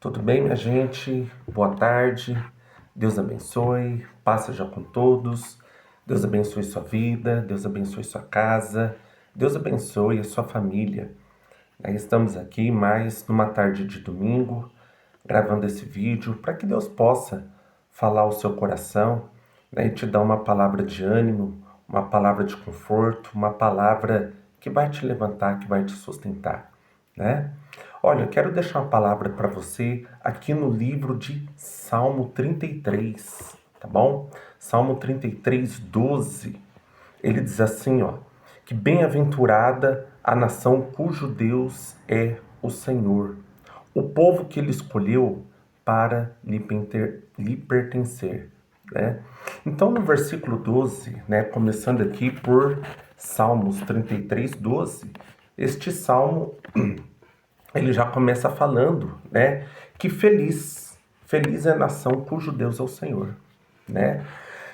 Tudo bem, minha gente? Boa tarde. Deus abençoe. Paz seja com todos. Deus abençoe sua vida. Deus abençoe sua casa. Deus abençoe a sua família. Estamos aqui mais numa tarde de domingo, gravando esse vídeo para que Deus possa falar ao seu coração, e te dar uma palavra de ânimo, uma palavra de conforto, uma palavra que vai te levantar, que vai te sustentar, né? Olha, eu quero deixar uma palavra para você aqui no livro de Salmo 33, tá bom? Salmo 33, 12. Ele diz assim, ó, que bem-aventurada a nação cujo Deus é o Senhor, o povo que ele escolheu para lhe pertencer, né? Então, no versículo 12, né, começando aqui por Salmos 33, 12, este salmo ele já começa falando, né, que feliz é a nação cujo Deus é o Senhor, né?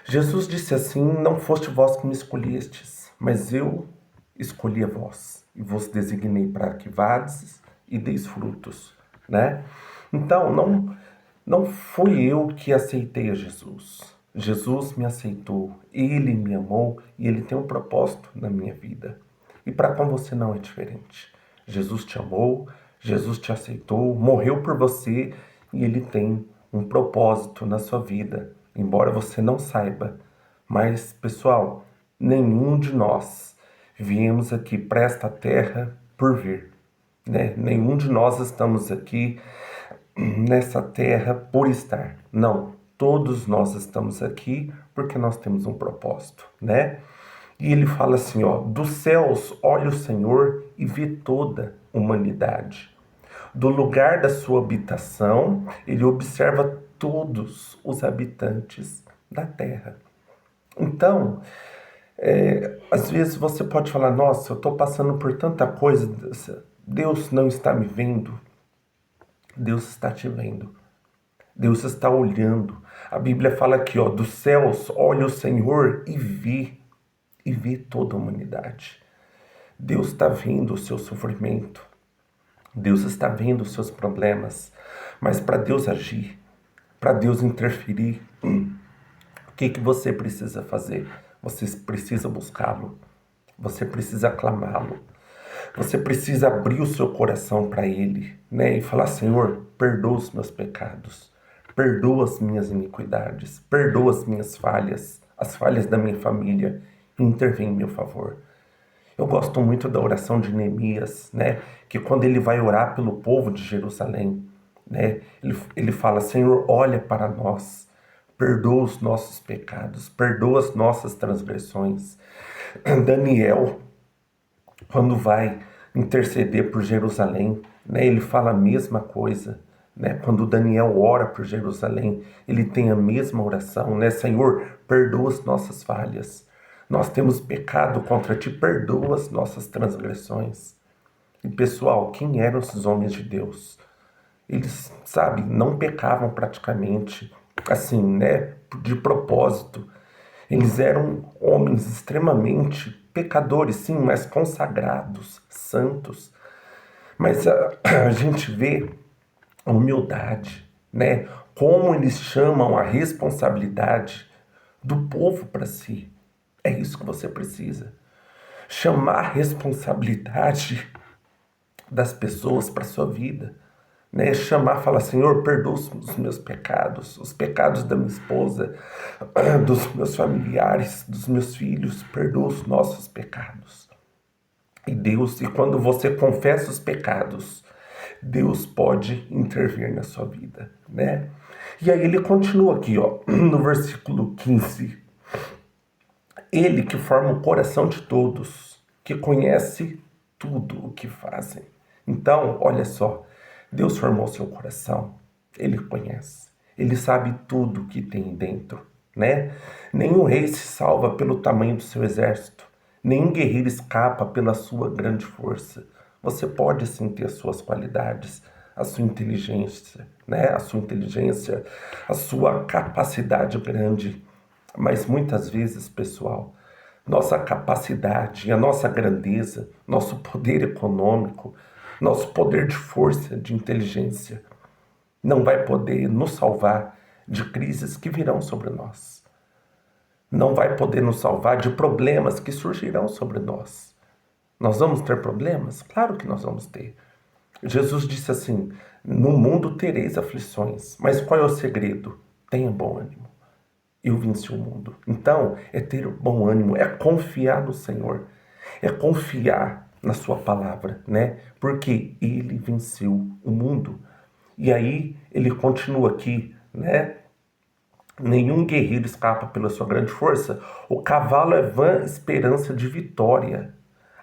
Jesus disse assim: não foste vós que me escolhestes, mas eu escolhi a vós e vos designei para que vades e deis frutos, né? Então, não fui eu que aceitei a Jesus. Jesus me aceitou, ele me amou e ele tem um propósito na minha vida. E para com você não é diferente. Jesus te amou, Jesus te aceitou, morreu por você e ele tem um propósito na sua vida, embora você não saiba. Mas, pessoal, nenhum de nós viemos aqui para esta terra por vir, né? Nenhum de nós estamos aqui nessa terra por estar. Não, todos nós estamos aqui porque nós temos um propósito, né? E ele fala assim, ó, dos céus olha o Senhor e vê toda a humanidade. Do lugar da sua habitação, ele observa todos os habitantes da terra. Então, às vezes você pode falar, nossa, eu estou passando por tanta coisa, Deus não está me vendo. Deus está te vendo. Deus está olhando. A Bíblia fala aqui, ó, dos céus olha o Senhor e vê toda a humanidade. Deus está vendo o seu sofrimento. Deus está vendo os seus problemas. Mas para Deus agir, para Deus interferir, o que você precisa fazer? Você precisa buscá-lo. Você precisa clamá-lo. Você precisa abrir o seu coração para Ele, né? E falar, Senhor, perdoa os meus pecados. Perdoa as minhas iniquidades. Perdoa as falhas da minha família. E intervém em meu favor. Eu gosto muito da oração de Neemias, né? Que quando ele vai orar pelo povo de Jerusalém, né? Ele fala, Senhor, olha para nós, perdoa os nossos pecados, perdoa as nossas transgressões. Daniel, quando vai interceder por Jerusalém, né? Ele fala a mesma coisa, né? Quando Daniel ora por Jerusalém, ele tem a mesma oração, né? Senhor, perdoa as nossas falhas. Nós temos pecado contra ti, perdoa as nossas transgressões. E pessoal, quem eram esses homens de Deus? Eles, sabe, não pecavam praticamente, assim, né, de propósito. Eles eram homens extremamente pecadores, sim, mas consagrados, santos. Mas a gente vê a humildade, né? Como eles chamam a responsabilidade do povo para si. É isso que você precisa. Chamar a responsabilidade das pessoas para sua vida, né? Chamar, falar, Senhor, perdoa os meus pecados, os pecados da minha esposa, dos meus familiares, dos meus filhos, perdoa os nossos pecados. E quando você confessa os pecados, Deus pode intervir na sua vida, né? E aí ele continua aqui, ó, no versículo 15. Ele que forma o coração de todos, que conhece tudo o que fazem. Então, olha só, Deus formou seu coração, Ele conhece, Ele sabe tudo o que tem dentro, né? Nenhum rei se salva pelo tamanho do seu exército, nenhum guerreiro escapa pela sua grande força. Você pode sim ter as suas qualidades, a sua inteligência, né? A sua capacidade grande. Mas muitas vezes, pessoal, nossa capacidade, a nossa grandeza, nosso poder econômico, nosso poder de força, de inteligência, não vai poder nos salvar de crises que virão sobre nós. Não vai poder nos salvar de problemas que surgirão sobre nós. Nós vamos ter problemas? Claro que nós vamos ter. Jesus disse assim: no mundo tereis aflições, mas qual é o segredo? Tenha bom ânimo. Eu venci o mundo. Então, é ter bom ânimo, é confiar no Senhor, é confiar na sua palavra, né? Porque ele venceu o mundo. E aí, ele continua aqui, né? Nenhum guerreiro escapa pela sua grande força. O cavalo é vã esperança de vitória.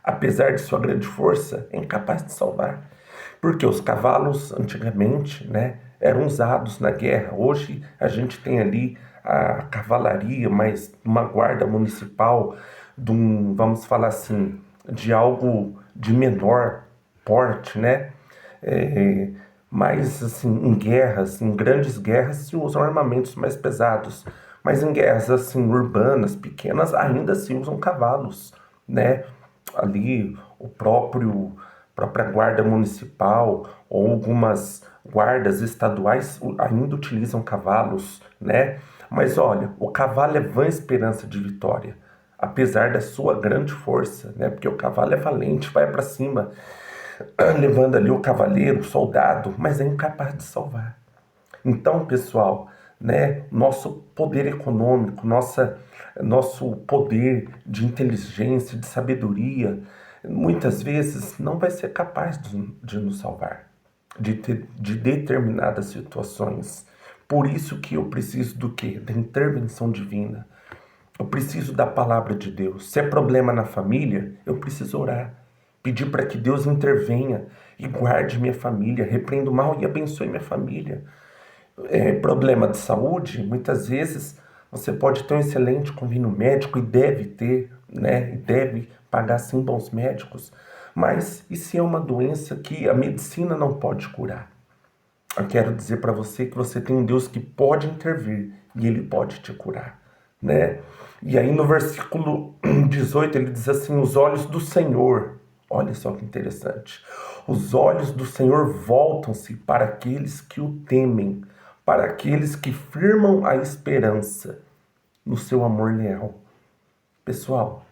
Apesar de sua grande força, é incapaz de salvar. Porque os cavalos, antigamente, né, eram usados na guerra. Hoje a gente tem ali a cavalaria, mas uma guarda municipal, vamos falar assim, de algo de menor porte, né? É, mas assim, em guerras, em grandes guerras, se usam armamentos mais pesados. Mas em guerras assim urbanas, pequenas, ainda se usam cavalos, né? Ali o própria guarda municipal ou algumas guardas estaduais ainda utilizam cavalos, né? Mas olha, o cavalo é vã esperança de vitória, apesar da sua grande força, né? Porque o cavalo é valente, vai para cima, levando ali o cavaleiro, o soldado, mas é incapaz de salvar. Então, pessoal, né, nosso poder econômico, nosso poder de inteligência, de sabedoria, muitas vezes não vai ser capaz de nos salvar de determinadas situações. Por isso que eu preciso do quê? Da intervenção divina. Eu preciso da palavra de Deus. Se é problema na família, eu preciso orar. Pedir para que Deus intervenha e guarde minha família, repreenda o mal e abençoe minha família. Problema de saúde, muitas vezes você pode ter um excelente convênio médico e deve ter, né? E deve pagar sim bons médicos. Mas e se é uma doença que a medicina não pode curar? Eu quero dizer para você que você tem um Deus que pode intervir e ele pode te curar, né? E aí no versículo 18 ele diz assim: os olhos do Senhor, olha só que interessante, os olhos do Senhor voltam-se para aqueles que o temem, para aqueles que firmam a esperança no seu amor leal. Pessoal,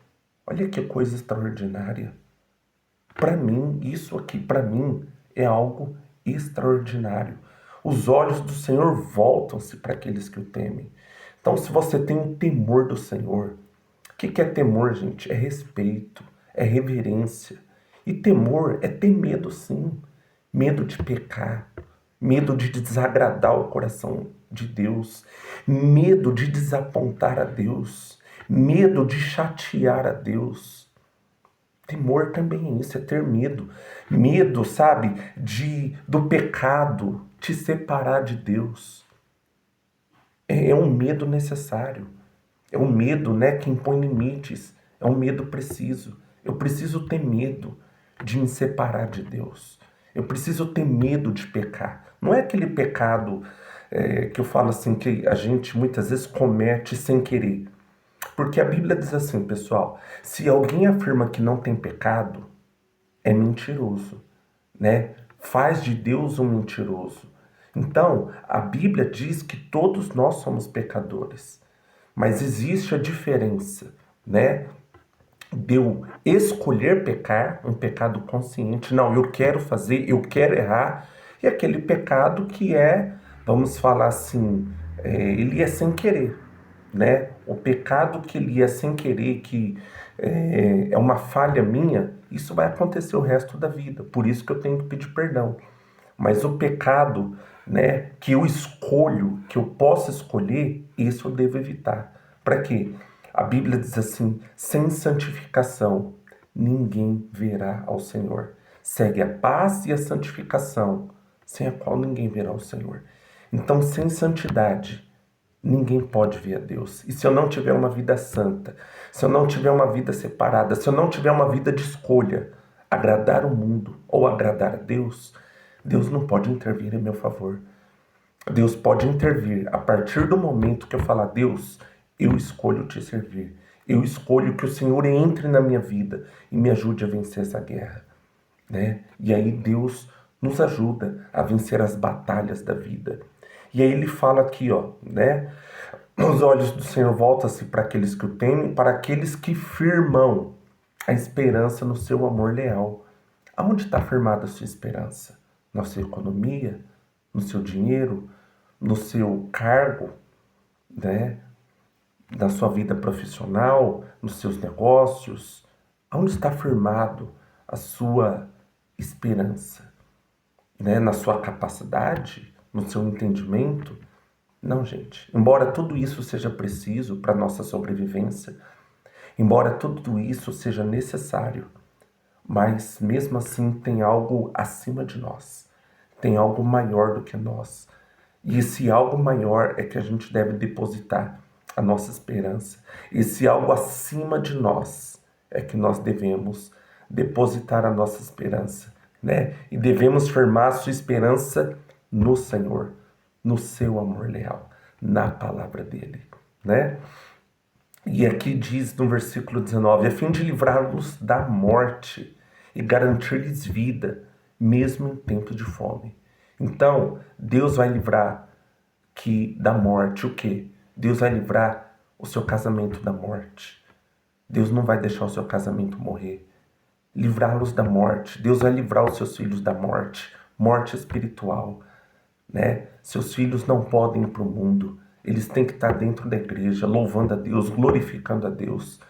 olha que coisa extraordinária. Para mim, isso aqui, para mim, é algo extraordinário. Os olhos do Senhor voltam-se para aqueles que o temem. Então, se você tem um temor do Senhor, o que é temor, gente? É respeito, é reverência. E temor é ter medo, sim. Medo de pecar, medo de desagradar o coração de Deus, medo de desapontar a Deus, medo de chatear a Deus. Temor também é isso, é ter medo. Medo, sabe, do pecado te separar de Deus. É um medo necessário. É um medo, né, que impõe limites. É um medo preciso. Eu preciso ter medo de me separar de Deus. Eu preciso ter medo de pecar. Não é aquele pecado que eu falo assim, que a gente muitas vezes comete sem querer. Porque a Bíblia diz assim, pessoal, se alguém afirma que não tem pecado, é mentiroso, né? Faz de Deus um mentiroso. Então, a Bíblia diz que todos nós somos pecadores, mas existe a diferença, né? De eu escolher pecar, um pecado consciente, não, eu quero fazer, eu quero errar, e aquele pecado que vamos falar assim, ele é sem querer, né? O pecado que ele é sem querer, que é uma falha minha, isso vai acontecer o resto da vida. Por isso que eu tenho que pedir perdão. Mas o pecado, né, que eu escolho, que eu posso escolher, isso eu devo evitar. Para quê? A Bíblia diz assim: sem santificação ninguém verá ao Senhor. Segue a paz e a santificação, sem a qual ninguém verá ao Senhor. Então, sem santidade, ninguém pode ver a Deus. E se eu não tiver uma vida santa, se eu não tiver uma vida separada, se eu não tiver uma vida de escolha, agradar o mundo ou agradar a Deus, Deus não pode intervir em meu favor. Deus pode intervir a partir do momento que eu falar: Deus, eu escolho te servir. Eu escolho que o Senhor entre na minha vida e me ajude a vencer essa guerra, né? E aí Deus nos ajuda a vencer as batalhas da vida. E aí ele fala aqui, ó, né? Os olhos do Senhor voltam-se para aqueles que o temem, para aqueles que firmam a esperança no seu amor leal. Aonde está firmada a sua esperança? Na sua economia? No seu dinheiro? No seu cargo? Né? Na sua vida profissional? Nos seus negócios? Aonde está firmado a sua esperança? Né? Na sua capacidade? No seu entendimento? Não, gente. Embora tudo isso seja preciso para a nossa sobrevivência, embora tudo isso seja necessário, mas mesmo assim tem algo acima de nós. Tem algo maior do que nós. E esse algo maior é que a gente deve depositar a nossa esperança. Esse algo acima de nós é que nós devemos depositar a nossa esperança, né? E devemos firmar a sua esperança no Senhor, no seu amor leal, na palavra dele, né? E aqui diz no versículo 19, a fim de livrá-los da morte e garantir-lhes vida, mesmo em tempo de fome. Então, Deus vai livrar da morte o quê? Deus vai livrar o seu casamento da morte. Deus não vai deixar o seu casamento morrer. Livrá-los da morte. Deus vai livrar os seus filhos da morte. Morte espiritual, né? Seus filhos não podem ir para o mundo. Eles têm que estar dentro da igreja, louvando a Deus, glorificando a Deus.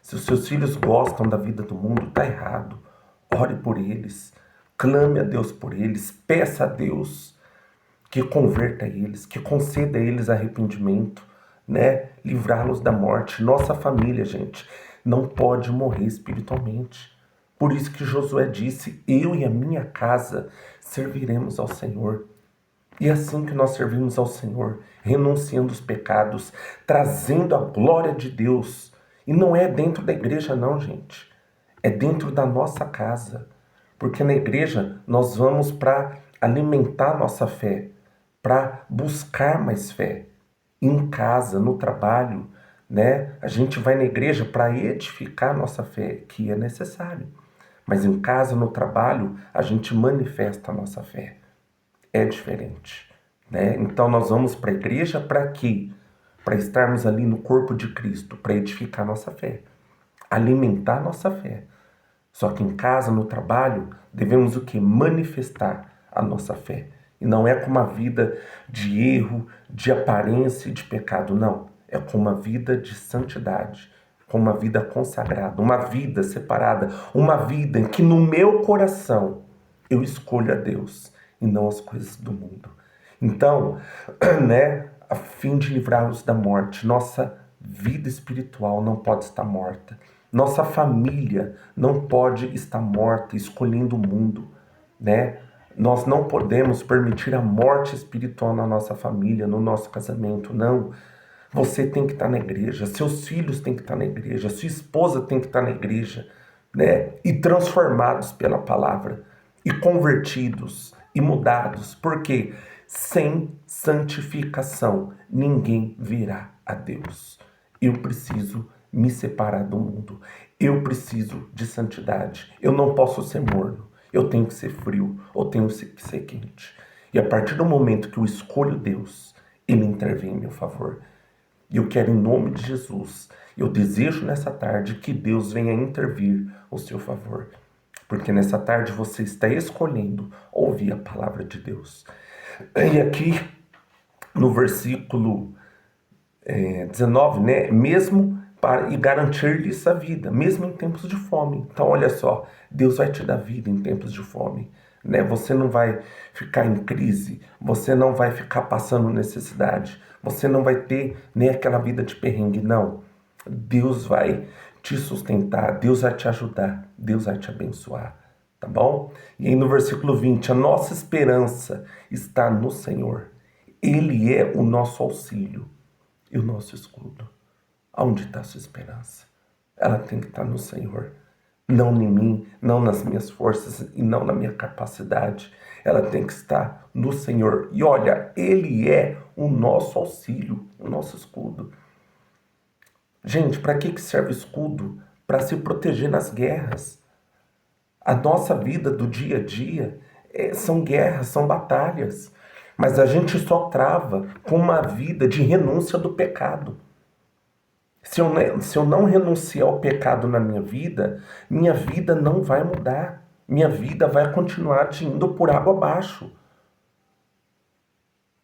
Se os seus filhos gostam da vida do mundo, está errado. Ore por eles. Clame a Deus por eles. Peça a Deus que converta eles, que conceda a eles arrependimento, né? Livrá-los da morte. Nossa família, gente, não pode morrer espiritualmente. Por isso que Josué disse, eu e a minha casa serviremos ao Senhor. E é assim que nós servimos ao Senhor, renunciando os pecados, trazendo a glória de Deus. E não é dentro da igreja não, gente. É dentro da nossa casa. Porque na igreja nós vamos para alimentar nossa fé, para buscar mais fé. Em casa, no trabalho, né? A gente vai na igreja para edificar nossa fé, que é necessário. Mas em casa, no trabalho, a gente manifesta a nossa fé. É diferente, né? Então nós vamos para a igreja para quê? Para estarmos ali no corpo de Cristo, para edificar nossa fé, alimentar nossa fé. Só que em casa, no trabalho, devemos o quê? Manifestar a nossa fé. E não é com uma vida de erro, de aparência e de pecado, não. É com uma vida de santidade, com uma vida consagrada, uma vida separada, uma vida em que no meu coração eu escolho a Deus e não as coisas do mundo. Então, né, a fim de livrá-los da morte, nossa vida espiritual não pode estar morta. Nossa família não pode estar morta, escolhendo o mundo, né? Nós não podemos permitir a morte espiritual na nossa família, no nosso casamento, não. Você tem que estar na igreja, seus filhos têm que estar na igreja, sua esposa tem que estar na igreja, né? E transformados pela palavra, e convertidos, e mudados, porque sem santificação ninguém virá a Deus. Eu preciso me separar do mundo, eu preciso de santidade, eu não posso ser morno, eu tenho que ser frio, ou tenho que ser quente. E a partir do momento que eu escolho Deus, Ele intervém em meu favor. E eu quero, em nome de Jesus, eu desejo nessa tarde que Deus venha intervir ao seu favor. Porque nessa tarde você está escolhendo ouvir a palavra de Deus. E aqui, no versículo 19, né? Mesmo para e garantir-lhes a vida, mesmo em tempos de fome. Então, olha só, Deus vai te dar vida em tempos de fome, né? Você não vai ficar em crise, você não vai ficar passando necessidade, você não vai ter nem aquela vida de perrengue, não. Deus vai te sustentar, Deus vai te ajudar, Deus vai te abençoar, tá bom? E aí no versículo 20, a nossa esperança está no Senhor. Ele é o nosso auxílio e o nosso escudo. Aonde está a sua esperança? Ela tem que estar no Senhor. Não em mim, não nas minhas forças e não na minha capacidade. Ela tem que estar no Senhor. E olha, Ele é o nosso auxílio, o nosso escudo. Gente, para que serve o escudo? Para se proteger nas guerras. A nossa vida do dia a dia São guerras, são batalhas. Mas a gente só trava com uma vida de renúncia do pecado. Se eu não renunciar ao pecado na minha vida não vai mudar. Minha vida vai continuar indo por água abaixo.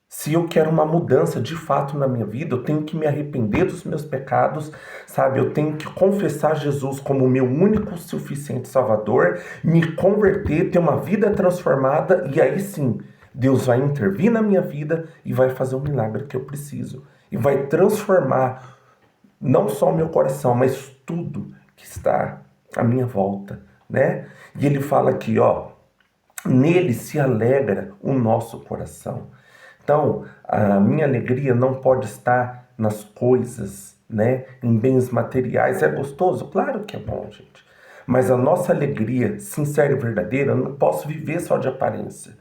Se eu quero uma mudança de fato na minha vida, eu tenho que me arrepender dos meus pecados, sabe? Eu tenho que confessar Jesus como meu único suficiente Salvador, me converter, ter uma vida transformada e aí sim, Deus vai intervir na minha vida e vai fazer o milagre que eu preciso. E vai transformar não só o meu coração, mas tudo que está à minha volta, né? E ele fala aqui, ó, nele se alegra o nosso coração. Então, a minha alegria não pode estar nas coisas, né? Em bens materiais. É gostoso? Claro que é bom, gente. Mas a nossa alegria sincera e verdadeira, eu não posso viver só de aparência.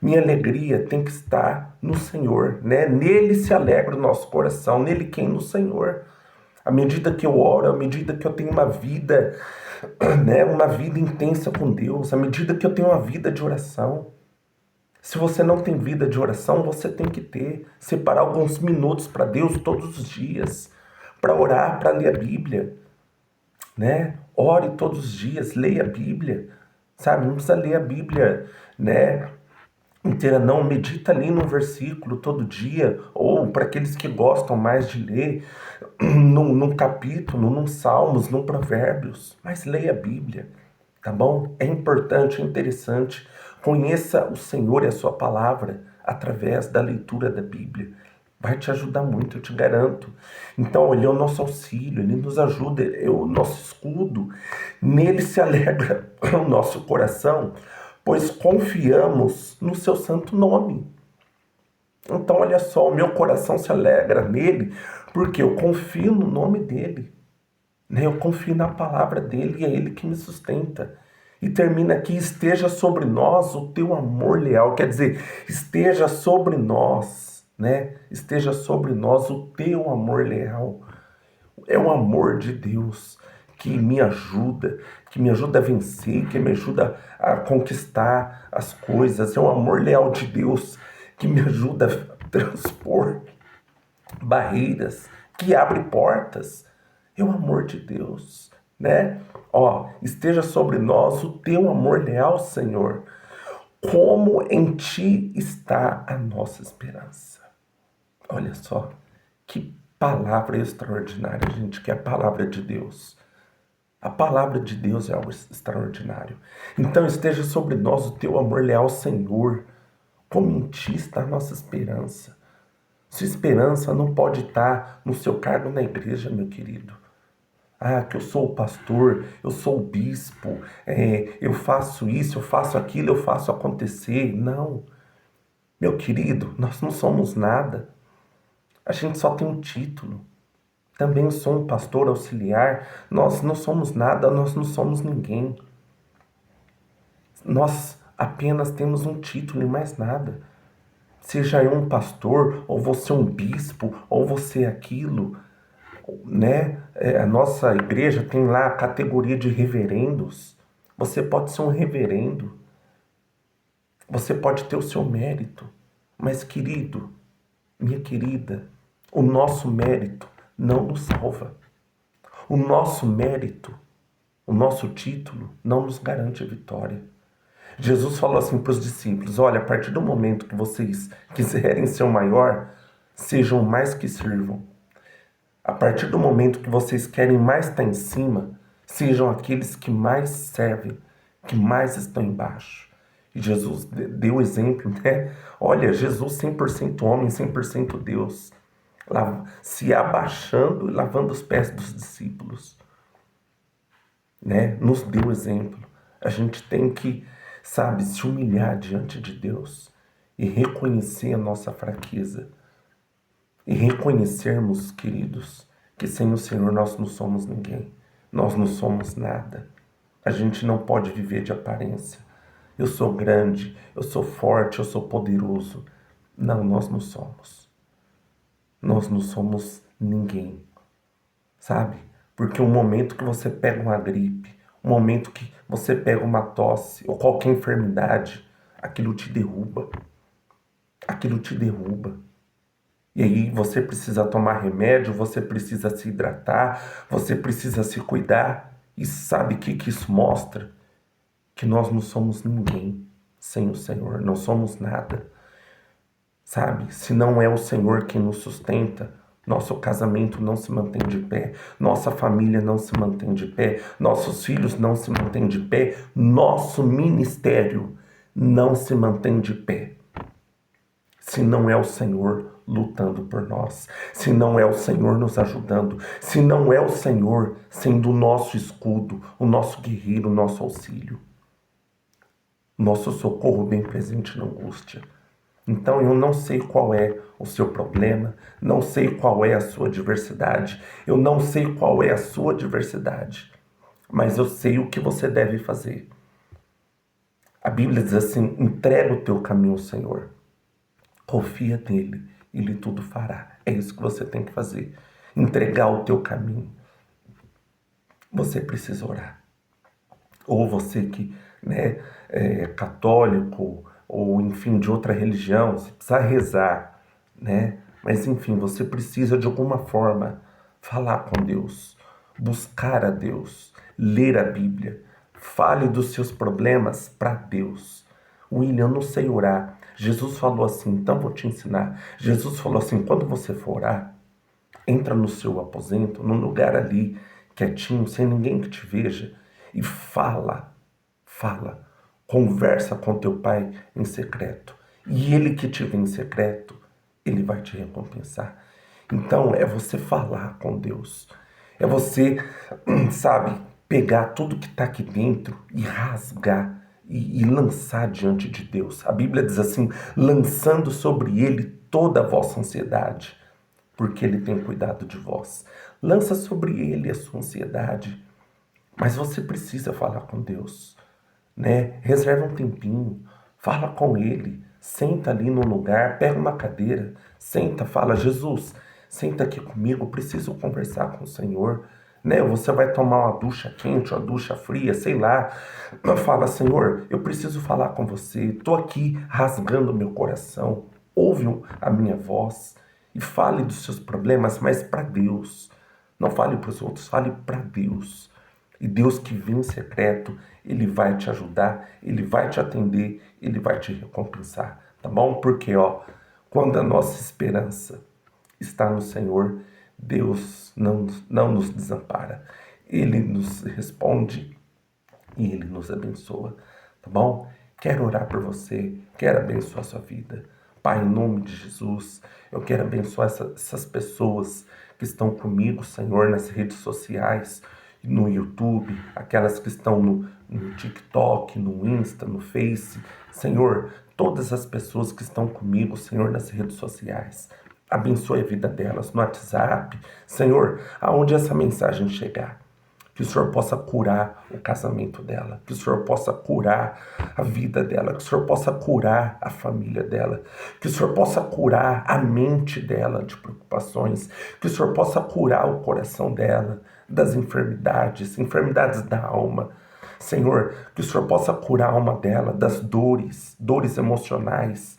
Minha alegria tem que estar no Senhor, né? Nele se alegra o nosso coração. Nele quem? No Senhor. À medida que eu oro, à medida que eu tenho uma vida, né? Uma vida intensa com Deus, à medida que eu tenho uma vida de oração. Se você não tem vida de oração, você tem que ter. Separar alguns minutos para Deus todos os dias. Para orar, para ler a Bíblia. Né? Ore todos os dias, leia a Bíblia. Sabe? Não precisa ler a Bíblia, né? Inteira não. Medita ali num versículo todo dia. Ou para aqueles que gostam mais de ler, num capítulo, num Salmos, num Provérbios. Mas leia a Bíblia. Tá bom? É importante, é interessante. Conheça o Senhor e a sua palavra através da leitura da Bíblia. Vai te ajudar muito, eu te garanto. Então, ele é o nosso auxílio, ele nos ajuda, é o nosso escudo. Nele se alegra o nosso coração, pois confiamos no seu santo nome. Então, olha só, o meu coração se alegra nele, porque eu confio no nome dele. Né? Eu confio na palavra dele e é ele que me sustenta. E termina aqui, esteja sobre nós o teu amor leal. Quer dizer, esteja sobre nós, né? Esteja sobre nós o teu amor leal. É o amor de Deus que me ajuda a vencer, que me ajuda a conquistar as coisas. É o amor leal de Deus que me ajuda a transpor barreiras, que abre portas. É o amor de Deus, né? Ó, esteja sobre nós o teu amor leal, Senhor. Como em ti está a nossa esperança. Olha só, que palavra extraordinária, gente, que é a palavra de Deus. A palavra de Deus é algo extraordinário. Então esteja sobre nós o teu amor leal, Senhor. Como em ti está a nossa esperança. Sua esperança não pode estar no seu cargo na igreja, meu querido. Ah, que eu sou o pastor, eu sou o bispo, eu faço isso, eu faço aquilo, eu faço acontecer. Não, meu querido, nós não somos nada. A gente só tem um título. Também sou um pastor auxiliar. Nós não somos nada, nós não somos ninguém. Nós apenas temos um título e mais nada. Seja eu um pastor, ou você um bispo, ou você aquilo, né? A nossa igreja tem lá a categoria de reverendos. Você pode ser um reverendo, você pode ter o seu mérito, mas querido, minha querida, o nosso mérito não nos salva. O nosso mérito, o nosso título não nos garante a vitória. Jesus falou assim para os discípulos: olha, a partir do momento que vocês quiserem ser o maior, sejam mais que sirvam. A partir do momento que vocês querem mais estar em cima, sejam aqueles que mais servem, que mais estão embaixo. E Jesus deu o exemplo, né? Olha, Jesus 100% homem, 100% Deus, se abaixando e lavando os pés dos discípulos, né? Nos deu exemplo. A gente tem que, sabe, se humilhar diante de Deus e reconhecer a nossa fraqueza. E reconhecermos, queridos, que sem o Senhor nós não somos ninguém. Nós não somos nada. A gente não pode viver de aparência. Eu sou grande, eu sou forte, eu sou poderoso. Não, nós não somos. Nós não somos ninguém. Sabe? Porque o momento que você pega uma gripe, o momento que você pega uma tosse ou qualquer enfermidade, aquilo te derruba. Aquilo te derruba. E aí você precisa tomar remédio, você precisa se hidratar, você precisa se cuidar. E sabe o que isso mostra? Que nós não somos ninguém sem o Senhor, não somos nada. Sabe? Se não é o Senhor quem nos sustenta, nosso casamento não se mantém de pé, nossa família não se mantém de pé, nossos filhos não se mantêm de pé, nosso ministério não se mantém de pé. Se não é o Senhor lutando por nós, se não é o Senhor nos ajudando, se não é o Senhor sendo o nosso escudo, o nosso guerreiro, o nosso auxílio, nosso socorro bem presente na angústia. Então eu não sei qual é o seu problema, não sei qual é a sua adversidade, eu não sei qual é a sua adversidade, mas eu sei o que você deve fazer. A Bíblia diz assim: entrega o teu caminho ao Senhor, confia nele, ele tudo fará. É isso que você tem que fazer, entregar o teu caminho. Você precisa orar. Ou você que é católico, ou enfim, de outra religião, você precisa rezar, né? Mas enfim, você precisa de alguma forma falar com Deus, buscar a Deus, ler a Bíblia, fale dos seus problemas para Deus. William, eu não sei orar. Jesus falou assim, então vou te ensinar. Jesus falou assim, quando você for orar, entra no seu aposento, num lugar ali, quietinho, sem ninguém que te veja, e fala, conversa com teu pai em secreto. E ele que te vê em secreto, ele vai te recompensar. Então é você falar com Deus. É você, sabe, pegar tudo que está aqui dentro e rasgar e lançar diante de Deus. A Bíblia diz assim, lançando sobre ele toda a vossa ansiedade, porque ele tem cuidado de vós. Lança sobre ele a sua ansiedade, mas você precisa falar com Deus, né? Reserva um tempinho, fala com ele, senta ali num lugar, pega uma cadeira, senta, fala, Jesus, senta aqui comigo, preciso conversar com o Senhor, né? Você vai tomar uma ducha quente, uma ducha fria, sei lá, fala, Senhor, eu preciso falar com você, estou aqui rasgando meu coração, ouve a minha voz e fale dos seus problemas, mas para Deus. Não fale para os outros, fale para Deus. E Deus que vem em secreto, ele vai te ajudar, ele vai te atender, ele vai te recompensar, tá bom? Porque, quando a nossa esperança está no Senhor, Deus não nos desampara. Ele nos responde e ele nos abençoa, tá bom? Quero orar por você, quero abençoar a sua vida. Pai, em nome de Jesus, eu quero abençoar essas pessoas que estão comigo, Senhor, nas redes sociais, no YouTube, aquelas que estão no TikTok, no Insta, no Face. Senhor, todas as pessoas que estão comigo, Senhor, nas redes sociais. Abençoe a vida delas no WhatsApp. Senhor, aonde essa mensagem chegar, que o Senhor possa curar o casamento dela, que o Senhor possa curar a vida dela, que o Senhor possa curar a família dela, que o Senhor possa curar a mente dela de preocupações, que o Senhor possa curar o coração dela das enfermidades, enfermidades da alma. Senhor, que o Senhor possa curar a alma dela das dores emocionais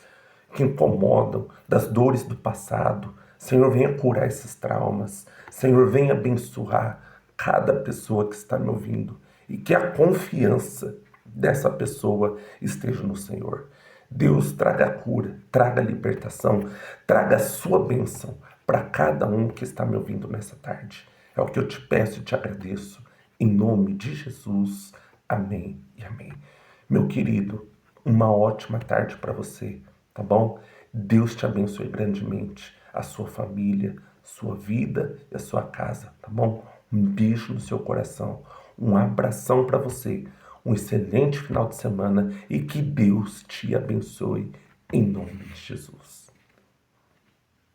que incomodam, das dores do passado. Senhor, venha curar esses traumas. Senhor, venha abençoar cada pessoa que está me ouvindo e que a confiança dessa pessoa esteja no Senhor. Deus, traga a cura, traga a libertação, traga a sua bênção para cada um que está me ouvindo nessa tarde. É o que eu te peço e te agradeço. Em nome de Jesus. Amém e amém. Meu querido, uma ótima tarde para você, tá bom? Deus te abençoe grandemente, a sua família, sua vida e a sua casa, tá bom? Um beijo no seu coração, um abração para você, um excelente final de semana e que Deus te abençoe em nome de Jesus.